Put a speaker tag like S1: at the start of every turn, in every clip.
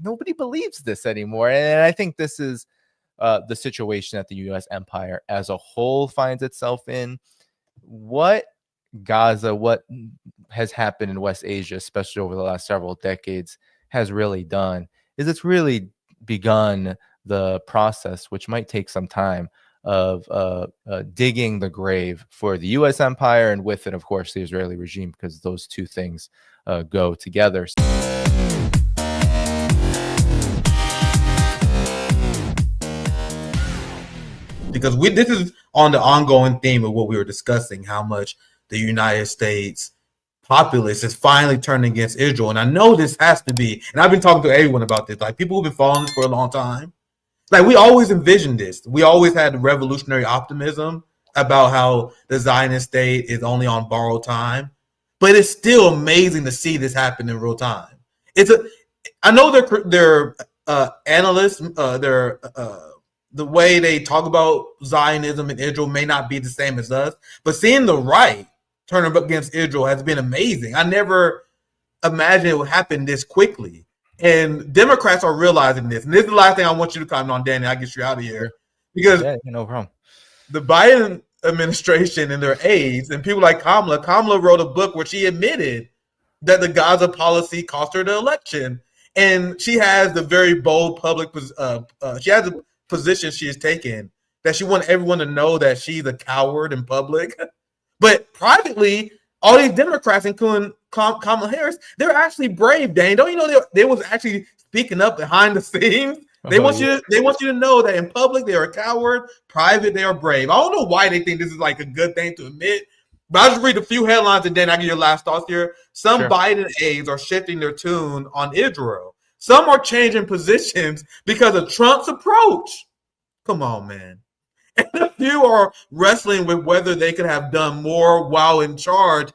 S1: nobody believes this anymore. And I think this is the situation that the U.S. empire as a whole finds itself in. What has happened in West Asia, especially over the last several decades, has really done is it's really begun the process, which might take some time, of digging the grave for the U.S. empire, and with it, of course, the Israeli regime, because those two things go together.
S2: Because this is on the ongoing theme of what we were discussing, how much the United States populace is finally turning against Israel. And I know this has to be, and I've been talking to everyone about this, like people who've been following this for a long time. Like we always envisioned this. We always had revolutionary optimism about how the Zionist state is only on borrowed time. But it's still amazing to see this happen in real time. I know their analysts, the way they talk about Zionism and Israel may not be the same as us, but seeing the right turn up against Israel has been amazing. I never imagined it would happen this quickly. And Democrats are realizing this. And this is the last thing I want you to comment on, Danny. I'll get you out of here. Because
S1: no problem.
S2: The Biden administration and their aides and people like Kamala wrote a book where she admitted that the Gaza policy cost her the election. And she has the very bold public, she has a position she has taken that she wants everyone to know that she's a coward in public. But privately, all these Democrats, including Kamala Harris, they're actually brave, Dane. Don't you know they was actually speaking up behind the scenes? They want you to know that in public they are a coward, private they are brave. I don't know why they think this is like a good thing to admit, but I'll just read a few headlines and then I get your last thoughts here. Some Biden aides are shifting their tune on Israel. Some are changing positions because of Trump's approach. Come on, man. And a few are wrestling with whether they could have done more while in charge.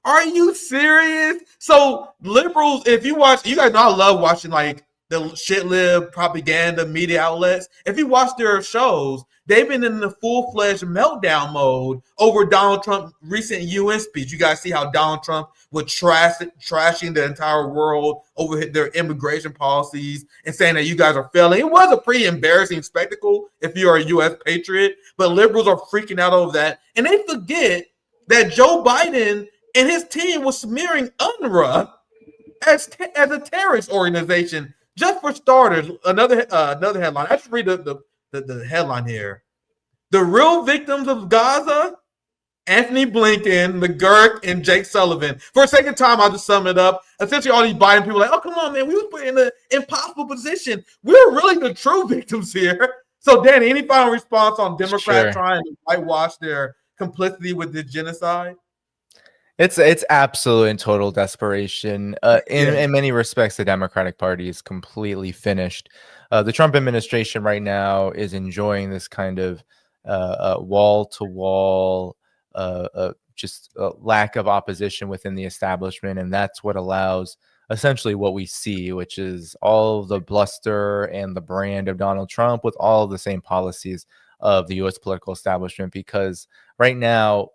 S2: Are you serious? So liberals, if you watch, you guys know I love watching like the shit-lib propaganda media outlets. If you watch their shows, they've been in the full-fledged meltdown mode over Donald Trump's recent UN speech. You guys see how Donald Trump was trashing the entire world over their immigration policies and saying that you guys are failing. It was a pretty embarrassing spectacle if you're a U.S. patriot, but liberals are freaking out over that. And they forget that Joe Biden and his team was smearing UNRWA as a terrorist organization. Just for starters, another headline. I just read the headline here. The real victims of Gaza, Anthony Blinken, McGurk, and Jake Sullivan. For a second time, I'll just sum it up. Essentially, all these Biden people are like, oh, come on, man. We was put in an impossible position. We're really the true victims here. So, Danny, any final response on Democrats trying to whitewash their complicity with this genocide?
S1: It's absolute and total desperation. In many respects, the Democratic Party is completely finished. The Trump administration right now is enjoying this kind of wall-to-wall lack of opposition within the establishment, and that's what allows essentially what we see, which is all the bluster and the brand of Donald Trump with all the same policies of the U.S. political establishment. Because right now,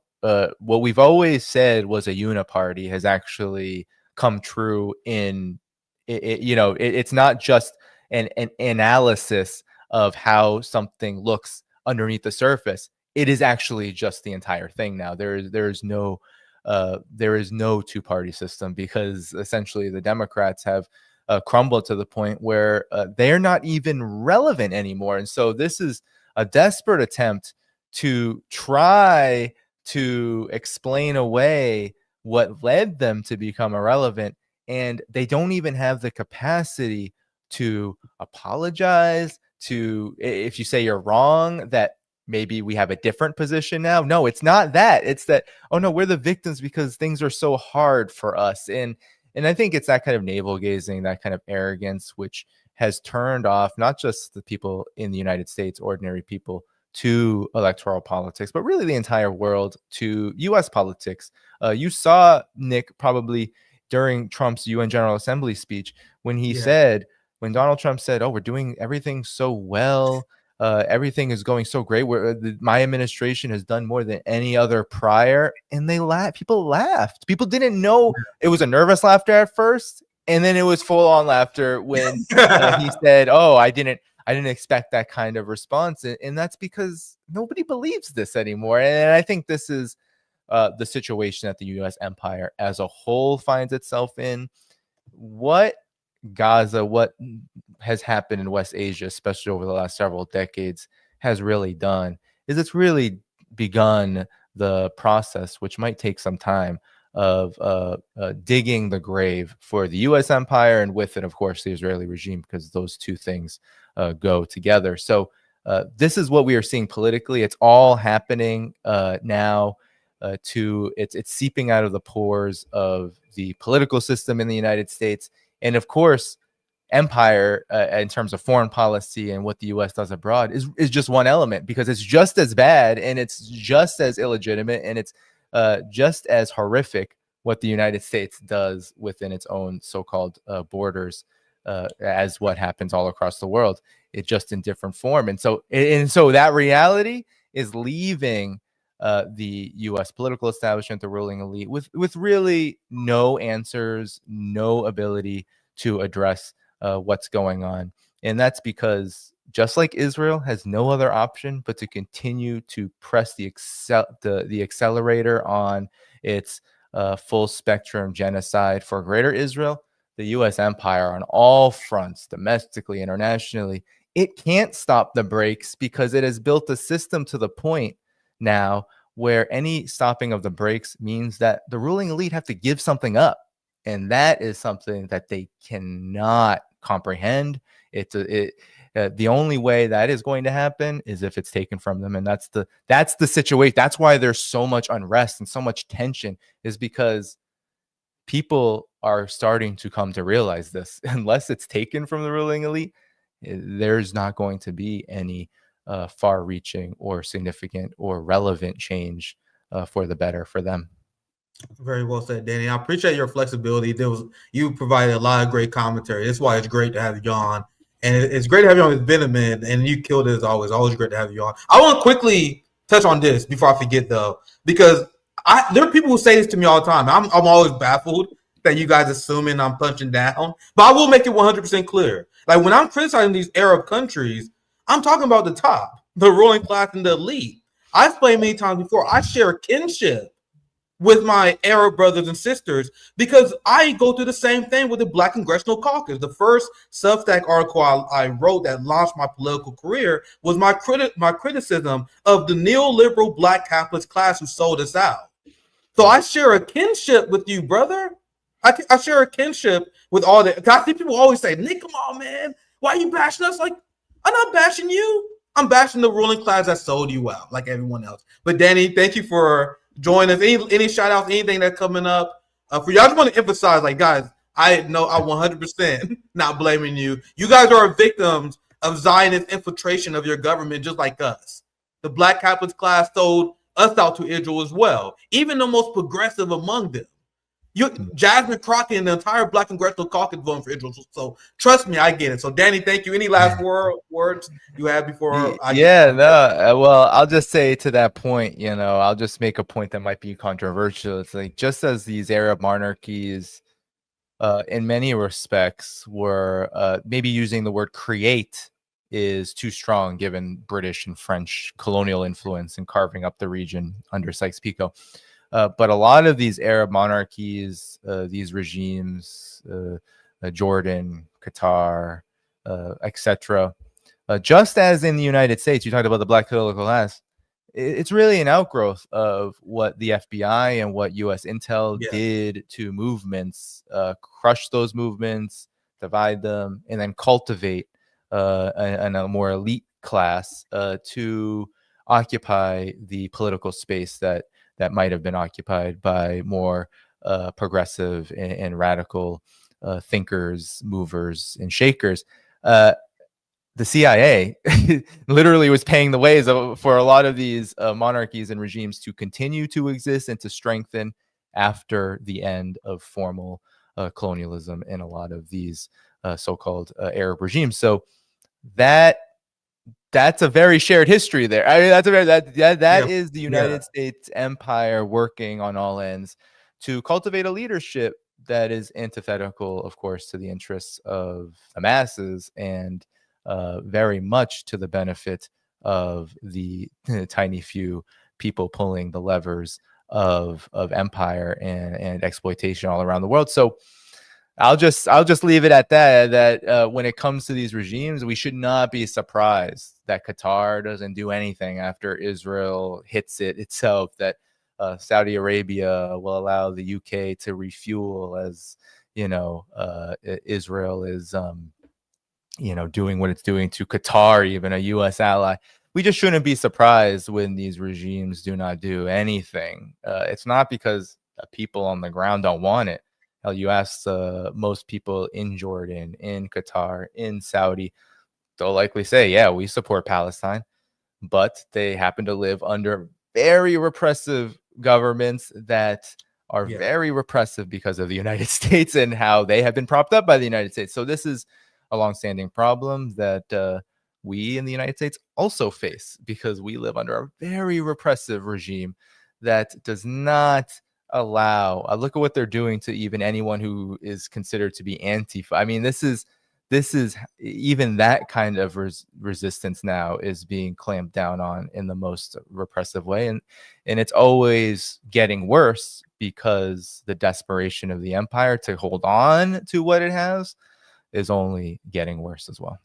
S1: what we've always said was a uniparty has actually come true in it's not just an analysis of how something looks underneath the surface. It is actually just the entire thing now. There is no two-party system, because essentially the Democrats have crumbled to the point where they're not even relevant anymore. And so this is a desperate attempt to try to explain away what led them to become irrelevant, and they don't even have the capacity to apologize to, if you say you're wrong, that maybe we have a different position now. No, it's not that. It's that, oh no, we're the victims because things are so hard for us. And I think it's that kind of navel gazing, that kind of arrogance, which has turned off not just the people in the United States, ordinary people, to electoral politics, but really the entire world to U.S. politics. You saw, Nick, probably during Trump's UN General Assembly speech, when Donald Trump said, oh, we're doing everything so well. Everything is going so great. My administration has done more than any other prior. And they laughed. People laughed. People didn't know. It was a nervous laughter at first. And then it was full on laughter when he said, "Oh, I didn't expect that kind of response," and that's because nobody believes this anymore. And I think this is the situation that the U.S. empire as a whole finds itself in. What Gaza, what has happened in West Asia, especially over the last several decades, has really done is it's really begun the process, which might take some time, of digging the grave for the U.S. empire, and with it, of course, the Israeli regime, because those two things go together. So this is what we are seeing politically. It's all happening now. It's seeping out of the pores of the political system in the United States, and of course, empire in terms of foreign policy and what the U.S. does abroad is just one element, because it's just as bad and it's just as illegitimate and it's just as horrific what the United States does within its own so-called borders as what happens all across the world. It's just in different form, and so that reality is leaving the U.S. political establishment, the ruling elite, with really no answers, no ability to address what's going on. And that's because, just like Israel has no other option but to continue to press the accelerator on its full spectrum genocide for greater Israel, the U.S. empire on all fronts, domestically, internationally, it can't stop the brakes, because it has built a system to the point now where any stopping of the brakes means that the ruling elite have to give something up. And that is something that they cannot comprehend. The only way that is going to happen is if it's taken from them, and that's the situation. That's why there's so much unrest and so much tension, is because people are starting to come to realize this. Unless it's taken from the ruling elite, there's not going to be any far-reaching or significant or relevant change for the better for them.
S2: Very well said, Danny. I appreciate your flexibility. You provided a lot of great commentary. That's why it's great to have you on. And it's great to have you on with Benjamin, and you killed it as always. Always great to have you on. I want to quickly touch on this before I forget, though, because there are people who say this to me all the time. I'm always baffled that you guys assuming I'm punching down. But I will make it 100% clear. Like, when I'm criticizing these Arab countries, I'm talking about the top, the ruling class and the elite. I've explained many times before, I share kinship with my Arab brothers and sisters, because I go through the same thing with the Black Congressional Caucus. The first Substack article I wrote that launched my political career was my criticism of the neoliberal Black capitalist class who sold us out. So I share a kinship with you, brother. I share a kinship with all that. I see people always say, "Nick, come on, man. Why are you bashing us?" Like, I'm not bashing you. I'm bashing the ruling class that sold you out, like everyone else. But Danny, thank you for join us. Any shout outs, anything that's coming up for you? I just want to emphasize, like, guys, I know I'm 100% not blaming you. You guys are victims of Zionist infiltration of your government, just like us. The Black capitalist class sold us out to Israel as well, even the most progressive among them. Jasmine Crockett and the entire Black Congressional Caucus voting for Israel. So trust me, I get it. So Danny, thank you. Any last words you have before
S1: well, I'll just say to that point, I'll just make a point that might be controversial. It's like, just as these Arab monarchies in many respects were maybe using the word create is too strong given British and French colonial influence in carving up the region under Sykes-Picot. But a lot of these Arab monarchies, these regimes, Jordan, Qatar, etc., just as in the United States, you talked about the Black political class, it's really an outgrowth of what the FBI and what U.S. Intel did to movements, crush those movements, divide them, and then cultivate a more elite class to occupy the political space that might have been occupied by more progressive and radical thinkers, movers, and shakers. The CIA literally was paying the ways for a lot of these monarchies and regimes to continue to exist and to strengthen after the end of formal colonialism in a lot of these so-called Arab regimes. So that's a very shared history there. I mean, that is the United States empire working on all ends to cultivate a leadership that is antithetical, of course, to the interests of the masses, and very much to the benefit of the tiny few people pulling the levers of empire and exploitation all around the world. So I'll just leave it at that. That when it comes to these regimes, we should not be surprised that Qatar doesn't do anything after Israel hits it itself. That Saudi Arabia will allow the UK to refuel, as Israel is doing what it's doing to Qatar, even a U.S. ally. We just shouldn't be surprised when these regimes do not do anything. It's not because people on the ground don't want it. Hell, you ask most people in Jordan, in Qatar, in Saudi, they'll likely say, yeah, we support Palestine, but they happen to live under very repressive governments that are very repressive because of the United States and how they have been propped up by the United States. So this is a longstanding problem that we in the United States also face, because we live under a very repressive regime that does not allow. Look at what they're doing to even anyone who is considered to be Antifa. I mean, this is even that kind of resistance now is being clamped down on in the most repressive way, and it's always getting worse because the desperation of the empire to hold on to what it has is only getting worse as well.